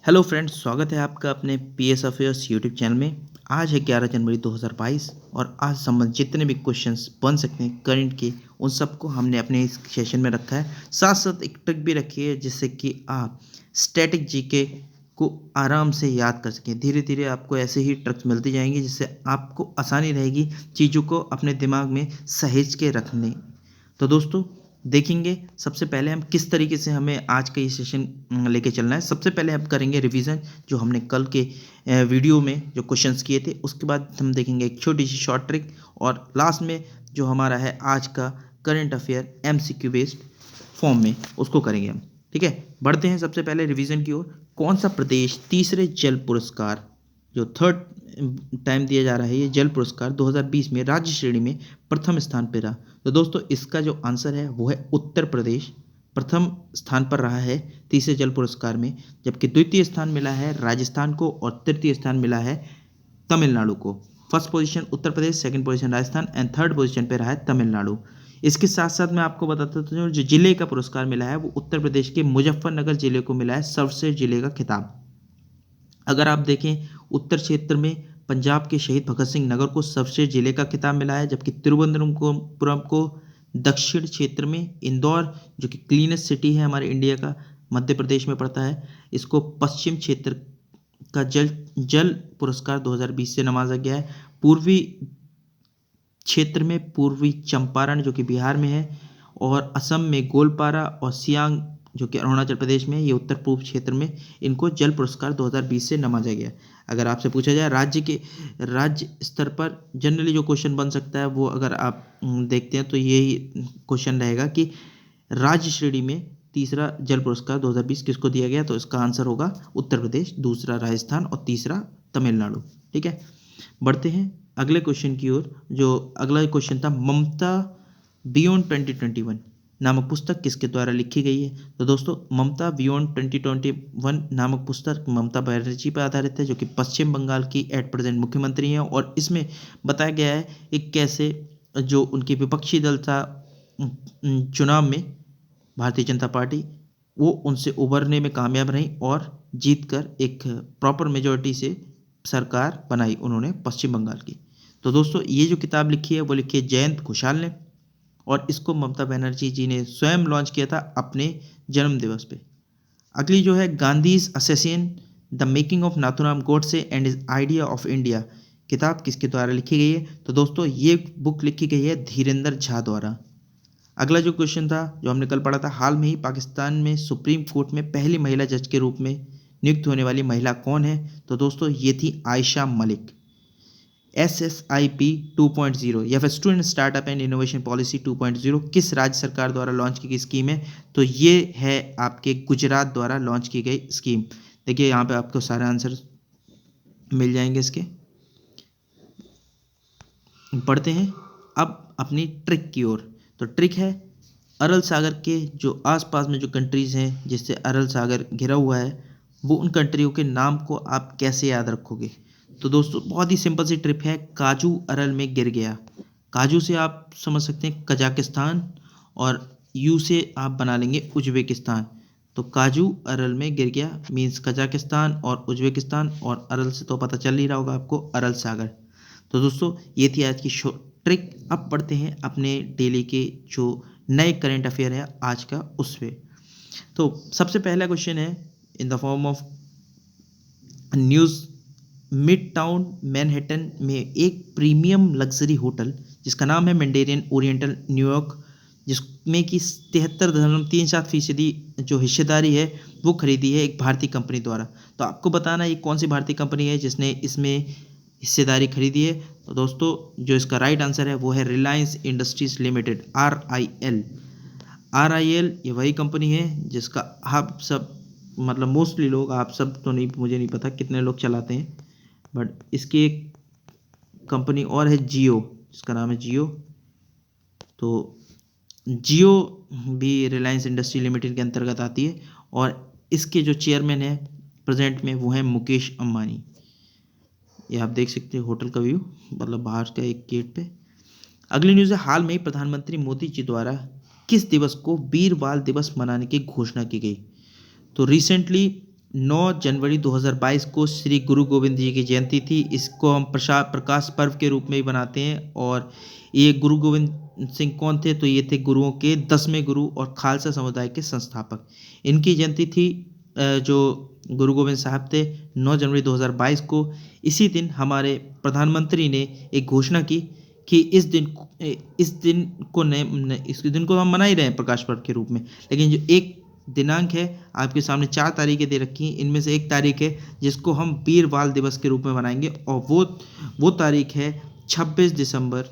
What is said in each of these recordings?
Hello friends, स्वागत है आपका अपने पीएस अफेयर्स यूट्यूब चैनल में। आज है 11 जनवरी 2022 और आज संबंधित जितने भी क्वेश्चंस बन सकते हैं करंट के, उन सबको हमने अपने इस सेशन में रखा है। साथ साथ एक ट्रिक भी रखी है जिससे कि आप स्टैटिक जीके को आराम से याद कर सकें। धीरे धीरे आपको ऐसे ही ट्रिक्स मिलती जाएंगी जिससे आपको आसानी रहेगी चीज़ों को अपने दिमाग में सहेज के रखने। तो दोस्तों, देखेंगे सबसे पहले हम किस तरीके से हमें आज का ये सेशन लेके चलना है। सबसे पहले हम करेंगे रिवीजन जो हमने कल के वीडियो में जो क्वेश्चंस किए थे। उसके बाद हम देखेंगे एक छोटी सी शॉर्ट ट्रिक और लास्ट में जो हमारा है आज का current affair MCQ based form में उसको करेंगे हम। ठीक है, बढ़ते हैं सबसे पहले रिवीजन की ओर। कौन सा प्रदेश तीसरे जल पुरस्कार, जो थर्ड टाइम दिया जा रहा है ये जल पुरस्कार, 2020 में राज्य श्रेणी में प्रथम स्थान पर रहा? तो दोस्तों, इसका जो आंसर है वो है उत्तर प्रदेश प्रथम स्थान पर रहा है तीसरे जल पुरस्कार में, जबकि द्वितीय स्थान मिला है राजस्थान को और तृतीय स्थान मिला है तमिलनाडु को। First position Uttar Pradesh, second position Rajasthan and third position पे रहा है तमिलनाडु। इसके साथ साथ मैं आपको बताता हूँ जो जिले का पुरस्कार मिला है वो उत्तर प्रदेश के मुजफ्फरनगर जिले को मिला है सर्वश्रेष्ठ जिले का खिताब। अगर आप देखें उत्तर क्षेत्र में पंजाब के शहीद भगत सिंह नगर को सर्वश्रेष्ठ जिले का खिताब मिला है, जबकि तिरुवनंतपुरम को दक्षिण क्षेत्र में, इंदौर जो कि क्लीनेस्ट सिटी है हमारे इंडिया का, मध्य प्रदेश में पड़ता है, इसको पश्चिम क्षेत्र का जल जल पुरस्कार 2020 से नवाजा गया है। पूर्वी क्षेत्र में पूर्वी चंपारण जो कि बिहार में है, और असम में गोलपारा और सियांग जो कि अरुणाचल प्रदेश में है, ये उत्तर पूर्व क्षेत्र में इनको जल पुरस्कार 2020 से नवाजा गया। अगर आपसे पूछा जाए राज्य स्तर पर जनरली जो क्वेश्चन बन सकता है वो अगर आप देखते हैं तो यही क्वेश्चन रहेगा कि राज्य श्रेणी में तीसरा जल पुरस्कार 2020 किसको दिया गया, तो इसका आंसर होगा उत्तर प्रदेश, दूसरा राजस्थान और तीसरा तमिलनाडु। ठीक है, बढ़ते हैं अगले क्वेश्चन की ओर। जो अगला क्वेश्चन था, ममता बियॉन्ड 2021 नामक पुस्तक किसके द्वारा लिखी गई है? तो दोस्तों, ममता बियॉन्ड 2021 नामक पुस्तक ममता बनर्जी पर आधारित है, जो कि पश्चिम बंगाल की एट प्रेजेंट मुख्यमंत्री हैं। और इसमें बताया गया है कि कैसे जो उनकी विपक्षी दल था चुनाव में, भारतीय जनता पार्टी, वो उनसे उबरने में कामयाब रही और जीतकर एक प्रॉपर मेजोरिटी से सरकार बनाई उन्होंने पश्चिम बंगाल की। तो दोस्तों, ये जो किताब लिखी है वो लिखी है जयंत घोषाल ने, और इसको ममता बनर्जी जी ने स्वयं लॉन्च किया था अपने जन्म दिवस पे। अगली जो है, Gandhi's assassin the making of Nathuram Godse and his idea of India, किताब किसके द्वारा लिखी गई है? तो दोस्तों, ये बुक लिखी गई है धीरेन्द्र झा द्वारा। अगला जो क्वेश्चन था जो हमने कल पढ़ा था, हाल में ही पाकिस्तान में सुप्रीम कोर्ट में पहली महिला जज के रूप में नियुक्त होने वाली महिला कौन है? तो दोस्तों, ये थी आयशा मलिक। SSIP 2.0 या फिर student startup and innovation policy 2.0 किस राज्य सरकार द्वारा लॉन्च की गई स्कीम है? तो ये है आपके गुजरात द्वारा लॉन्च की गई स्कीम। देखिए, यहाँ पे आपको सारे आंसर मिल जाएंगे इसके। पढ़ते हैं अब अपनी ट्रिक की ओर। तो ट्रिक है, अरल सागर के जो आसपास में जो कंट्रीज़ हैं जिससे अरल सागर घिरा हुआ है, वो उन कंट्रियों के नाम को आप कैसे याद रखोगे? तो दोस्तों, बहुत ही सिंपल सी ट्रिप है, काजू अरल में गिर गया। काजू से आप समझ सकते हैं कजाकिस्तान, और यू से आप बना लेंगे उज्बेकिस्तान। तो काजू अरल में गिर गया मीन्स कजाकिस्तान और उज्बेकिस्तान, और अरल से तो पता चल ही रहा होगा आपको, अरल सागर। तो दोस्तों, ये थी आज की ट्रिक। अब पढ़ते हैं अपने डेली के जो नए करंट अफेयर है आज का उस पे। तो सबसे पहला क्वेश्चन है in the form of news. Mid town Manhattan में एक प्रीमियम लग्जरी होटल जिसका नाम है मैंडेरियन ओरिएंटल न्यूयॉर्क, जिसमें कि 73.37% जो हिस्सेदारी है वो खरीदी है एक भारतीय कंपनी द्वारा। तो आपको बताना ये कौन सी भारतीय कंपनी है जिसने इसमें हिस्सेदारी खरीदी है। तो दोस्तों, जो इसका राइट आंसर है वो है Reliance industries limited, RIL। RIL ये वही कंपनी है जिसका आप सब, मतलब मोस्टली लोग, आप सब तो नहीं, मुझे नहीं पता कितने लोग चलाते हैं, बट इसकी एक कंपनी और है जियो, जिसका नाम है जियो। तो जियो भी रिलायंस इंडस्ट्री लिमिटेड के अंतर्गत आती है, और इसके जो चेयरमैन है प्रेजेंट में वो है मुकेश अंबानी। ये आप देख सकते हैं होटल का व्यू, मतलब बाहर का एक गेट पे। अगली न्यूज़ है, हाल में ही प्रधानमंत्री मोदी जी द्वारा किस दिवस को वीर बाल दिवस मनाने की घोषणा की गई? तो रिसेंटली 9 जनवरी 2022 को श्री गुरु गोविंद जी की जयंती थी। इसको हम प्रकाश पर्व के रूप में ही मनाते हैं। और ये गुरु गोविंद सिंह कौन थे? तो ये थे गुरुओं के 10वें गुरु और खालसा समुदाय के संस्थापक। इनकी जयंती थी जो गुरु गोविंद साहब थे 9 जनवरी 2022 को। इसी दिन हमारे प्रधानमंत्री ने एक घोषणा की कि इस दिन को हम मना ही रहे हैं प्रकाश पर्व के रूप में, लेकिन जो एक दिनांक है आपके सामने 4 तारीखें दे रखी हैं। इनमें से एक तारीख है जिसको हम वीर बाल दिवस के रूप में मनाएंगे और वो तारीख है 26 दिसंबर,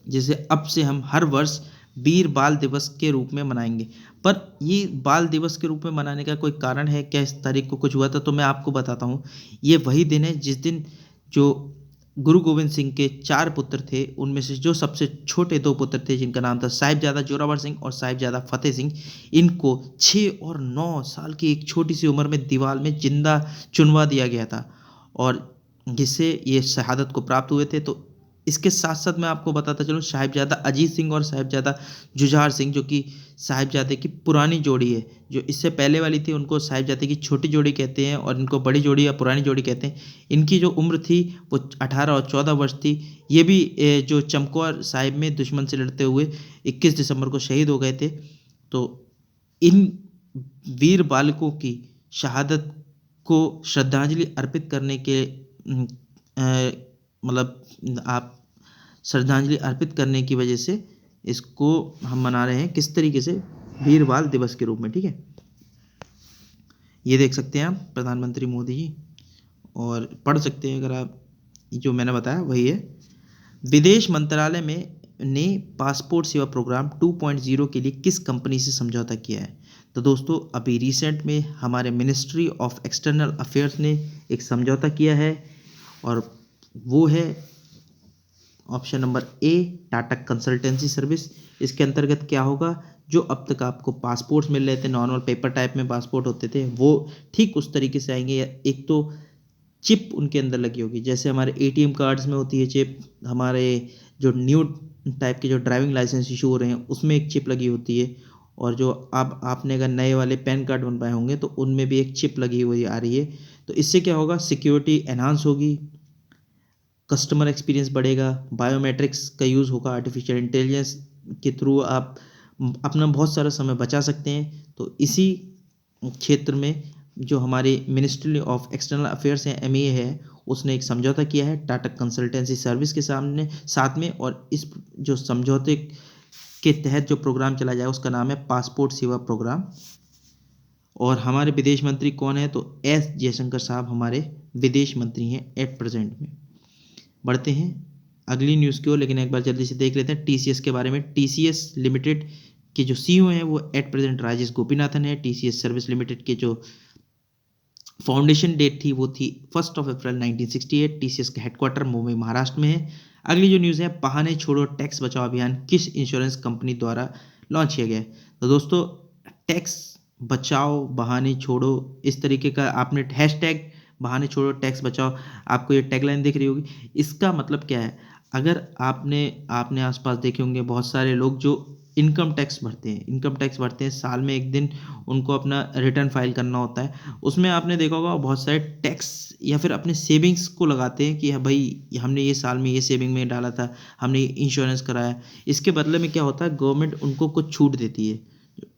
जिसे अब से हम हर वर्ष वीर बाल दिवस के रूप में मनाएंगे। पर ये बाल दिवस के रूप में मनाने का कोई कारण है क्या? इस तारीख को कुछ हुआ था? तो मैं आपको बताता हूँ। ये वही दिन है जिस दिन जो गुरु गोविंद सिंह के 4 पुत्र थे, उनमें से जो सबसे छोटे 2 पुत्र थे जिनका नाम था साहिबजादा जोरावर सिंह और साहिबजादा फतेह सिंह, इनको 6 और 9 साल की एक छोटी सी उम्र में दीवार में जिंदा चुनवा दिया गया था और जिससे ये शहादत को प्राप्त हुए थे। तो इसके साथ साथ मैं आपको बताता चलूँ, साहिबजादा अजीत सिंह और साहिबजादा जुझार सिंह, जो कि साहिबजादे की पुरानी जोड़ी है। जो इससे पहले वाली थी उनको साहिबजादे की छोटी जोड़ी कहते हैं और इनको बड़ी जोड़ी या पुरानी जोड़ी कहते हैं। इनकी जो उम्र थी वो 18 और 14 वर्ष थी। ये भी जो चमकौर साहिब में दुश्मन से लड़ते हुए 21 दिसंबर को शहीद हो गए थे। तो इन वीर बालकों की शहादत को श्रद्धांजलि अर्पित करने के मतलब आप श्रद्धांजलि अर्पित करने की वजह से इसको हम मना रहे हैं किस तरीके से? वीर बाल दिवस के रूप में। ठीक है, ये देख सकते हैं आप प्रधानमंत्री मोदी जी, और पढ़ सकते हैं अगर आप। जो मैंने बताया वही है। विदेश मंत्रालय में ने पासपोर्ट सेवा प्रोग्राम 2.0 के लिए किस कंपनी से समझौता किया है? तो दोस्तों अभी रिसेंट में हमारे मिनिस्ट्री ऑफ एक्सटर्नल अफेयर्स ने एक समझौता किया है और वो है option number A, Tata consultancy service. इसके अंतर्गत क्या होगा? जो अब तक आपको पासपोर्ट्स मिल रहे थे, नॉर्मल पेपर टाइप में पासपोर्ट होते थे, वो ठीक उस तरीके से आएंगे। एक तो चिप उनके अंदर लगी होगी, जैसे हमारे एटीएम कार्ड्स में होती है चिप, हमारे जो न्यू टाइप के जो ड्राइविंग लाइसेंस इशू हो रहे हैं उसमें एक चिप लगी होती है, और जो अब आपने अगर नए वाले पैन कार्ड बन पाए होंगे तो उनमें भी एक चिप लगी हुई आ रही है। तो इससे क्या होगा? सिक्योरिटी एनहांस होगी, कस्टमर एक्सपीरियंस बढ़ेगा, बायोमेट्रिक्स का यूज़ होगा, आर्टिफिशियल इंटेलिजेंस के थ्रू आप अपना बहुत सारा समय बचा सकते हैं। तो इसी क्षेत्र में जो हमारी मिनिस्ट्री ऑफ एक्सटर्नल अफेयर्स है, MEA है, उसने एक समझौता किया है टाटा कंसल्टेंसी सर्विस के साथ में। और इस जो समझौते के तहत जो प्रोग्राम चला जाए उसका नाम है पासपोर्ट सेवा प्रोग्राम। और हमारे विदेश मंत्री कौन है? तो एस जयशंकर साहब हमारे विदेश मंत्री हैं एट प्रेजेंट में। बढ़ते हैं अगली न्यूज़ की ओर, लेकिन एक बार जल्दी से देख लेते हैं TCS के बारे में। TCS लिमिटेड के जो CEO हैं वो एट प्रेजेंट राजेश गोपीनाथन है। TCS सर्विस लिमिटेड के जो फाउंडेशन डेट थी वो थी 1 अप्रैल 1968। TCS का हेडक्वार्टर मुंबई महाराष्ट्र में है। अगली जो न्यूज़ है, बहाने छोड़ो टैक्स बचाओ अभियान किस इंश्योरेंस कंपनी द्वारा लॉन्च किया गया है? तो दोस्तों टैक्स बचाओ बहाने छोड़ो, इस तरीके का आपने हैशटैग बहाने छोड़ो टैक्स बचाओ, आपको ये टैगलाइन दिख रही होगी। इसका मतलब क्या है? अगर आपने आसपास देखे होंगे बहुत सारे लोग जो इनकम टैक्स भरते हैं साल में एक दिन उनको अपना रिटर्न फाइल करना होता है। उसमें आपने देखा होगा बहुत सारे टैक्स या फिर अपने सेविंग्स को लगाते हैं कि हाँ भाई हमने ये साल में ये सेविंग में डाला था, हमने इंश्योरेंस कराया। इसके बदले में क्या होता है? गवर्नमेंट उनको कुछ छूट देती है,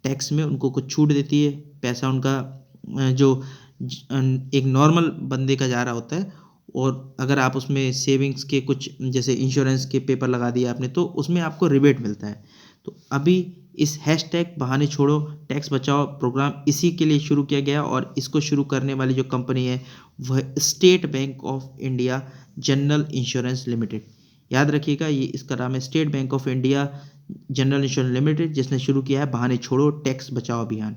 टैक्स में उनको कुछ छूट देती है। पैसा उनका जो एक नॉर्मल बंदे का जा रहा होता है, और अगर आप उसमें सेविंग्स के कुछ जैसे इंश्योरेंस के पेपर लगा दिए आपने तो उसमें आपको रिबेट मिलता है। तो अभी इस हैशटैग बहाने छोड़ो टैक्स बचाओ प्रोग्राम इसी के लिए शुरू किया गया, और इसको शुरू करने वाली जो कंपनी है वह state bank of India general insurance limited. याद रखिएगा, ये इसका नाम है state bank of India general insurance limited, जिसने शुरू किया है बहाने छोड़ो टैक्स बचाओ अभियान।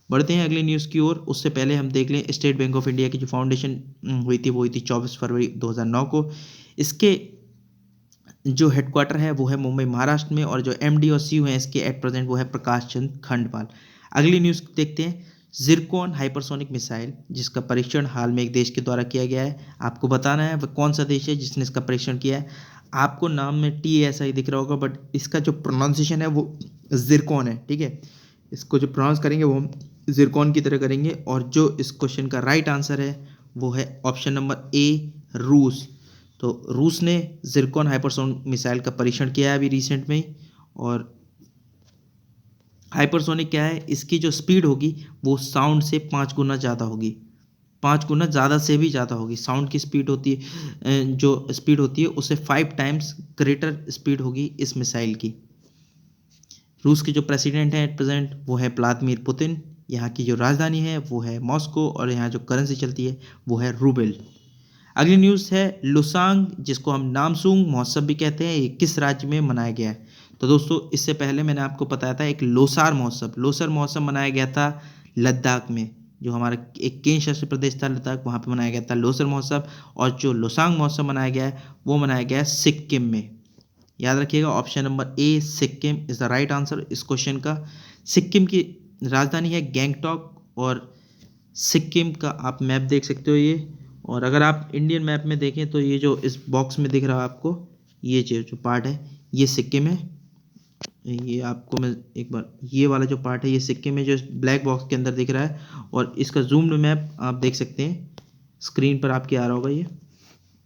बढ़ते हैं अगली न्यूज़ की ओर। उससे पहले हम देख लें स्टेट बैंक ऑफ इंडिया की जो फाउंडेशन हुई थी वो हुई थी 24 फरवरी 2009 को। इसके जो हेडक्वार्टर है वो है मुंबई महाराष्ट्र में, और जो MD और CEO हैं इसके एट प्रेजेंट वो है प्रकाश चंद खंडपाल। अगली न्यूज़ देखते हैं। जिरकॉन हाइपरसोनिक मिसाइल जिसका परीक्षण हाल में एक देश के द्वारा किया गया है, आपको बताना है वह कौन सा देश है जिसने इसका परीक्षण किया है। आपको नाम में TASI दिख रहा होगा, बट इसका जो प्रोनाउंसिएशन है वो जिरकॉन है। ठीक है, इसको जो प्रोनाउंस करेंगे वो हम ज़िरकॉन की तरह करेंगे। और जो इस क्वेश्चन का राइट आंसर है वो है ऑप्शन नंबर ए, रूस। तो रूस ने ज़िरकॉन हाइपरसोनिक मिसाइल का परीक्षण किया है अभी रिसेंट में ही। और हाइपरसोनिक क्या है, इसकी जो स्पीड होगी वो साउंड से 5 गुना ज़्यादा होगी, 5 गुना ज़्यादा से भी ज़्यादा होगी। साउंड की स्पीड होती है, जो स्पीड होती है उससे 5 टाइम्स ग्रेटर स्पीड होगी इस मिसाइल की। रूस के जो प्रेसिडेंट हैं एट प्रेजेंट वो है व्लादिमीर पुतिन। यहाँ की जो राजधानी है वो है मॉस्को और यहाँ जो करेंसी चलती है वो है रूबल। अगली न्यूज़ है लुसांग, जिसको हम नामसूंग महोत्सव भी कहते हैं, ये किस राज्य में मनाया गया है। तो दोस्तों इससे पहले मैंने आपको बताया था एक लोसार महोत्सव मनाया गया था लद्दाख में, जो हमारा एक केंद्र शासित प्रदेश था लद्दाख, वहाँ पे मनाया गया था लोसर महोत्सव। और जो लोसांग महोत्सव मनाया गया है वो मनाया गया है सिक्किम में। याद रखिएगा option number A Sikkim is the right answer इस क्वेश्चन का। सिक्किम की राजधानी है गैंगटॉक। और सिक्किम का आप मैप देख सकते हो ये। और अगर आप इंडियन मैप में देखें तो ये जो इस बॉक्स में दिख रहा है आपको, ये जो पार्ट है ये सिक्किम है। ये आपको मैं एक बार, ये वाला जो पार्ट है ये सिक्किम में जो ब्लैक बॉक्स के अंदर दिख रहा है। और इसका जूम्ड मैप आप देख सकते हैं, स्क्रीन पर आपके आ रहा होगा ये।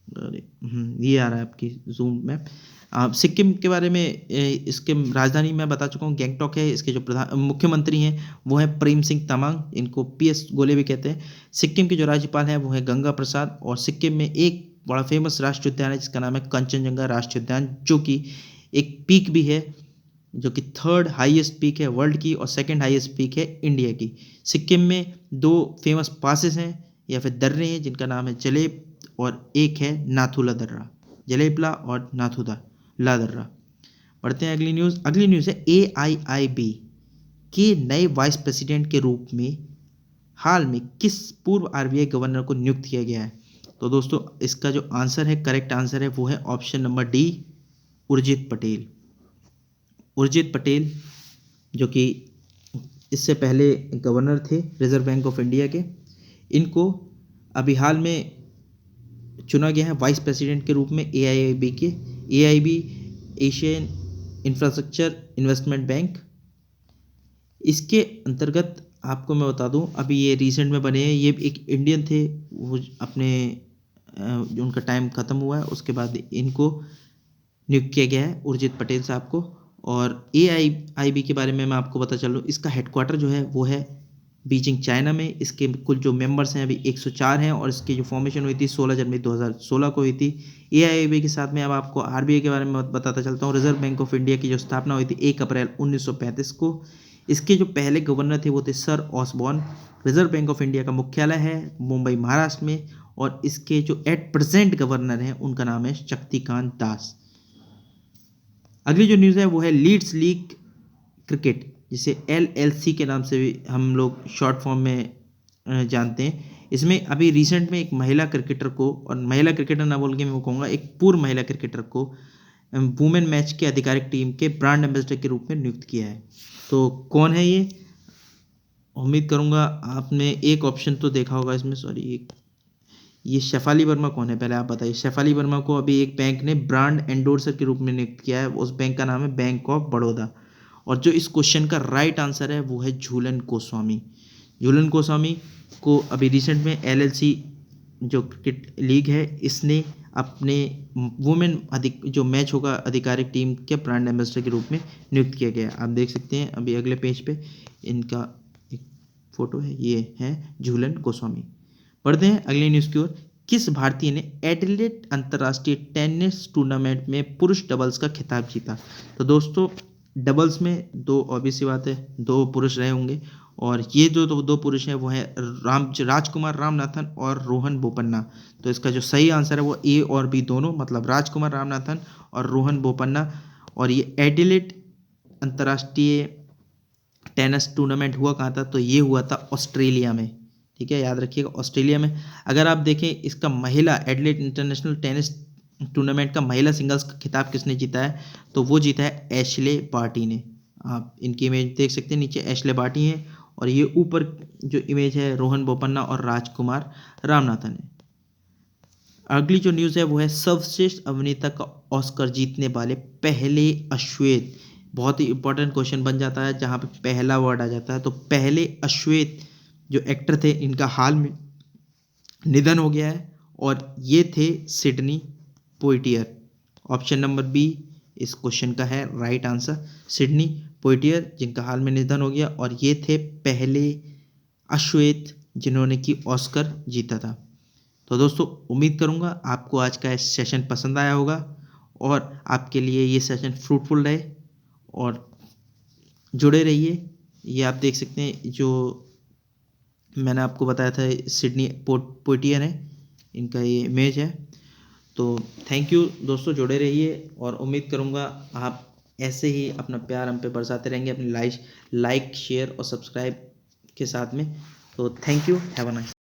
अरे ये आ रहा है आपकी जूम मैप। सिक्किम के बारे में इसके राजधानी मैं बता चुका हूँ गैंगटॉक है। इसके जो प्रधान मुख्यमंत्री हैं वो है प्रेम सिंह तमांग, इनको पीएस गोले भी कहते हैं। सिक्किम के जो राज्यपाल हैं वो है गंगा प्रसाद। और सिक्किम में एक बड़ा फेमस राष्ट्रीय उद्यान है जिसका नाम है कंचनजंगा राष्ट्रीय उद्यान, जो कि एक पीक भी है, जो कि 3rd हाईएस्ट पीक है वर्ल्ड की और 2nd हाईएस्ट पीक है इंडिया की। सिक्किम में 2 फेमस पासेस हैं या फिर दर्रे हैं जिनका नाम है जलेब और एक है नाथुला दर्रा, जलेबला और नाथुला दर्रा। पढ़ते हैं अगली न्यूज़ है AIIB के नए वाइस प्रेसिडेंट के रूप में हाल में किस पूर्व RBI गवर्नर को नियुक्त किया गया है। तो दोस्तों इसका जो आंसर है, करेक्ट आंसर है वो है option number D, Urjit Patel. Urjit Patel जो कि इससे पहले गवर्नर थे रिजर्व बैंक ऑफ इंडिया के, इनको अभी हाल में चुना गया है वाइस प्रेसिडेंट के रूप में AIIB के। AIIB Asian infrastructure investment bank, इसके अंतर्गत आपको मैं बता दूं अभी ये रिसेंट में बने हैं। ये एक इंडियन थे, वो अपने जो उनका टाइम ख़त्म हुआ है उसके बाद इनको नियुक्त किया गया है उर्जित पटेल साहब को। और AIIB के बारे में मैं आपको पता चलूँ, इसका हेडक्वार्टर जो है वो है बीजिंग चाइना में। इसके कुल जो मेंबर्स हैं अभी 104 हैं और इसकी जो फॉर्मेशन हुई थी 16 जनवरी 2016 को हुई थी। AIIB के साथ में अब आपको RBI के बारे में बताता चलता हूँ। रिजर्व बैंक ऑफ इंडिया की जो स्थापना हुई थी 1 अप्रैल 1935 को। इसके जो पहले गवर्नर थे वो थे sir Osborne. Reserve Bank of India का मुख्यालय है मुंबई महाराष्ट्र में। और इसके जो एट प्रेजेंट गवर्नर हैं उनका नाम है शक्तिकांत दास। अगली जो न्यूज़ है वो है लीड्स लीग क्रिकेट, जिसे LLC के नाम से भी हम लोग शॉर्ट फॉर्म में जानते हैं। इसमें अभी रिसेंट में एक महिला क्रिकेटर को, और महिला क्रिकेटर ना बोल के मैं कहूँगा एक पूर्व महिला क्रिकेटर को, वुमेन मैच के आधिकारिक टीम के ब्रांड एम्बेसडर के रूप में नियुक्त किया है। तो कौन है ये? उम्मीद करूँगा आपने एक ऑप्शन तो देखा होगा इसमें, सॉरी ये शेफाली वर्मा कौन है पहले आप बताइए। शेफाली वर्मा को अभी एक बैंक ने ब्रांड एंडोर्सर के रूप में नियुक्त किया है, उस बैंक का नाम है बैंक ऑफ बड़ौदा। और जो इस क्वेश्चन का राइट आंसर है वो है झूलन गोस्वामी। झूलन गोस्वामी को अभी रिसेंट में LLC जो क्रिकेट लीग है इसने अपने वुमेन जो मैच होगा आधिकारिक टीम के ब्रांड एम्बेसडर के रूप में नियुक्त किया गया है। आप देख सकते हैं अभी अगले पेज पे इनका एक फोटो है, ये है झूलन गोस्वामी। पढ़ते हैं अगली न्यूज़ की ओर। किस भारतीय ने एडिलेड अंतर्राष्ट्रीय टेनिस टूर्नामेंट में पुरुष डबल्स का खिताब जीता। तो दोस्तों डबल्स में 2 ऑब्वियस सी बात है 2 पुरुष रहे होंगे। और ये जो 2 पुरुष हैं वो हैं राजकुमार रामनाथन और रोहन बोपन्ना। तो इसका जो सही आंसर है वो A और B दोनों, मतलब राजकुमार रामनाथन और रोहन बोपन्ना। और ये एडिलेड अंतर्राष्ट्रीय टेनिस टूर्नामेंट हुआ कहाँ था? तो ये हुआ था ऑस्ट्रेलिया में। ठीक है, याद रखिएगा ऑस्ट्रेलिया में। अगर आप देखें इसका महिला एडिलेड इंटरनेशनल टेनिस टूर्नामेंट का महिला सिंगल्स का खिताब किसने जीता है? तो वो जीता है एशले बार्टी ने। आप इनकी इमेज देख सकते हैं, नीचे एशले बार्टी है और ये ऊपर जो इमेज है रोहन बोपन्ना और राजकुमार रामनाथन है। अगली जो न्यूज़ है वो है सर्वश्रेष्ठ अभिनेता का ऑस्कर जीतने वाले पहले अश्वेत बहुत ही इंपॉर्टेंट क्वेश्चन बन जाता है जहाँ पे पहला वर्ड आ जाता है। तो पहले अश्वेत जो एक्टर थे इनका हाल में निधन हो गया है और ये थे सिडनी पोइटियर। ऑप्शन नंबर बी इस क्वेश्चन का है राइट आंसर, सिडनी पोइटियर जिनका हाल में निधन हो गया और ये थे पहले अश्वेत जिन्होंने कि ऑस्कर जीता था। तो दोस्तों उम्मीद करूँगा आपको आज का सेशन पसंद आया होगा और आपके लिए ये सेशन फ्रूटफुल रहे और जुड़े रहिए। ये आप देख सकते हैं जो मैंने आपको बताया था सिडनी पोइटियर है, इनका ये इमेज है। तो थैंक यू दोस्तों, जुड़े रहिए और उम्मीद करूँगा आप ऐसे ही अपना प्यार हम पे बरसाते रहेंगे अपनी लाइक शेयर और सब्सक्राइब के साथ में। तो thank you, have a nice.